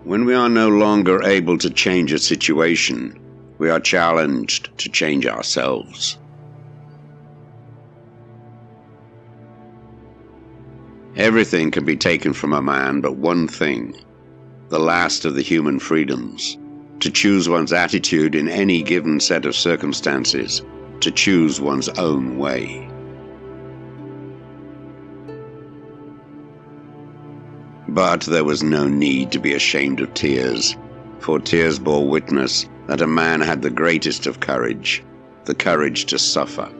When we are no longer able to change a situation, we are challenged to change ourselves. Everything can be taken from a man but one thing, the last of the human freedoms, to choose one's attitude in any given set of circumstances, to choose one's own way. But there was no need to be ashamed of tears, for tears bore witness that a man had the greatest of courage, the courage to suffer.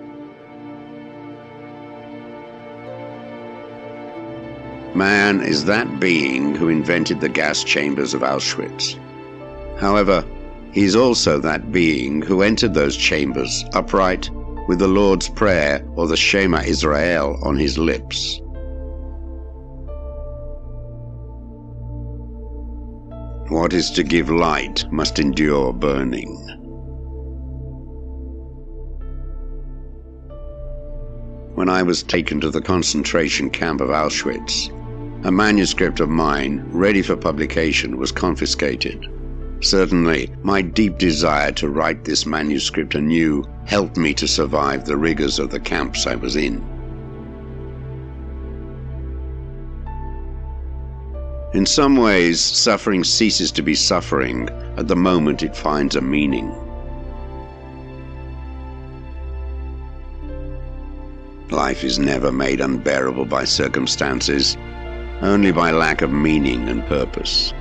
Man is that being who invented the gas chambers of Auschwitz. However, he is also that being who entered those chambers upright with the Lord's Prayer or the Shema Israel on his lips. What is to give light must endure burning. When I was taken to the concentration camp of Auschwitz, a manuscript of mine, ready for publication, was confiscated. Certainly, my deep desire to write this manuscript anew helped me to survive the rigors of the camps I was in. In some ways, suffering ceases to be suffering at the moment it finds a meaning. Life is never made unbearable by circumstances, only by lack of meaning and purpose.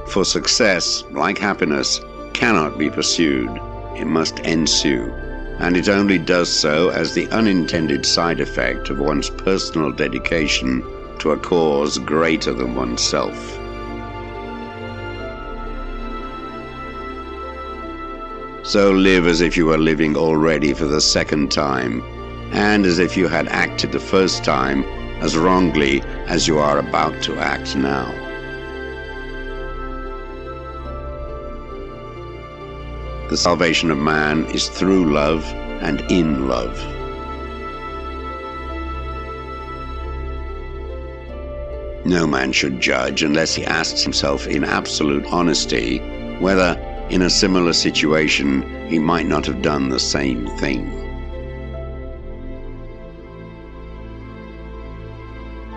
For success, like happiness, cannot be pursued. It must ensue, and it only does so as the unintended side effect of one's personal dedication to a cause greater than oneself. So live as if you were living already for the second time, and as if you had acted the first time as wrongly as you are about to act now. The salvation of man is through love and in love. No man should judge unless he asks himself in absolute honesty whether, in a similar situation, he might not have done the same thing.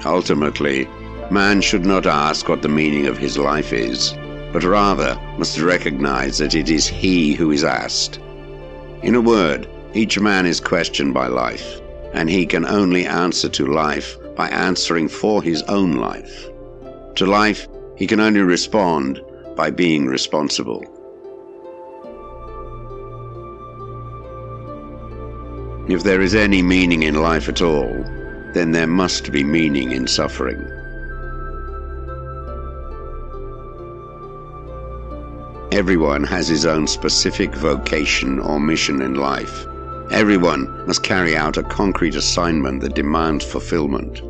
Ultimately, man should not ask what the meaning of his life is, but rather must recognize that it is he who is asked. In a word, each man is questioned by life, and he can only answer to life by answering for his own life. To life, he can only respond by being responsible. If there is any meaning in life at all, then there must be meaning in suffering. Everyone has his own specific vocation or mission in life. Everyone must carry out a concrete assignment that demands fulfillment.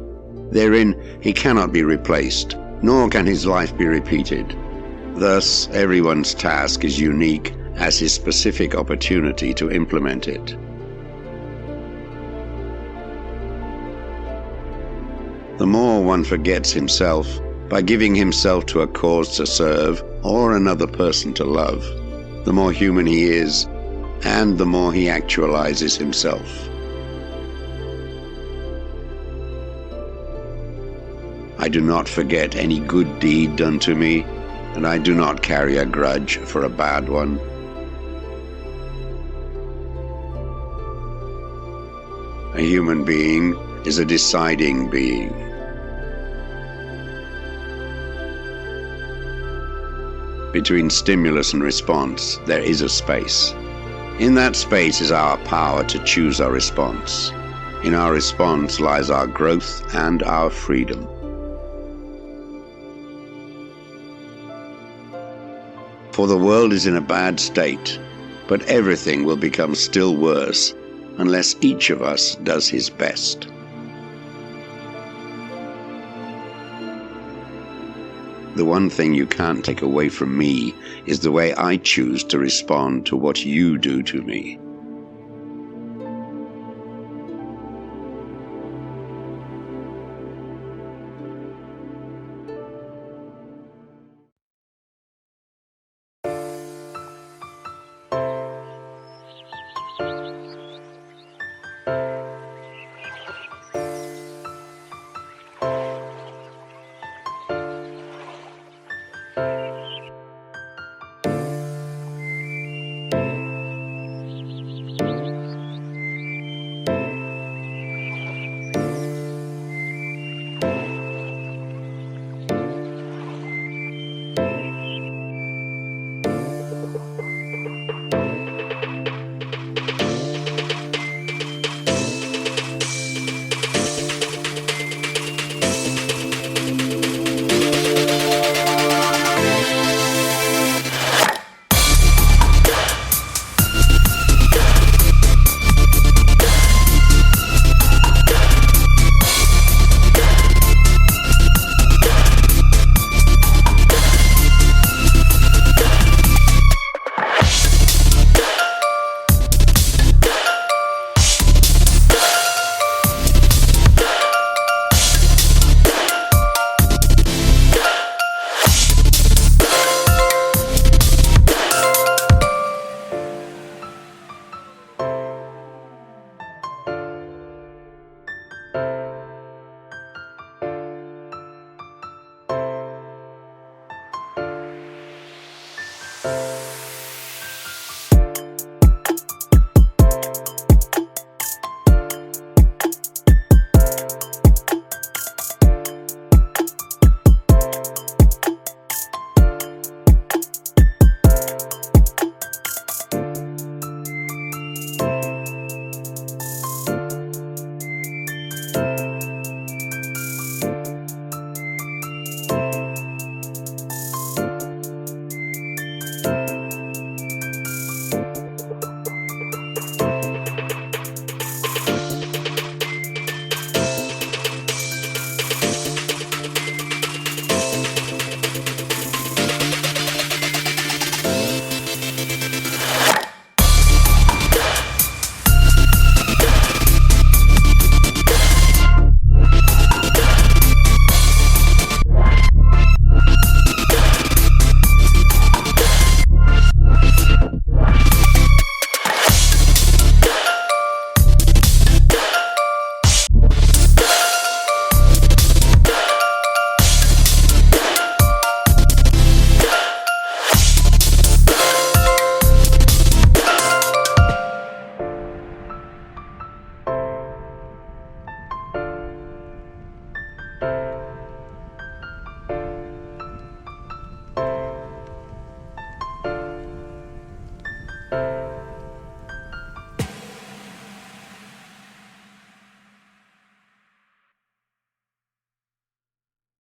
Therein he cannot be replaced, nor can his life be repeated. Thus, everyone's task is unique as his specific opportunity to implement it. The more one forgets himself by giving himself to a cause to serve or another person to love, the more human he is, and the more he actualizes himself. I do not forget any good deed done to me, and I do not carry a grudge for a bad one. A human being is a deciding being. Between stimulus and response, there is a space. In that space is our power to choose our response. In our response lies our growth and our freedom. For the world is in a bad state, but everything will become still worse unless each of us does his best. The one thing you can't take away from me is the way I choose to respond to what you do to me.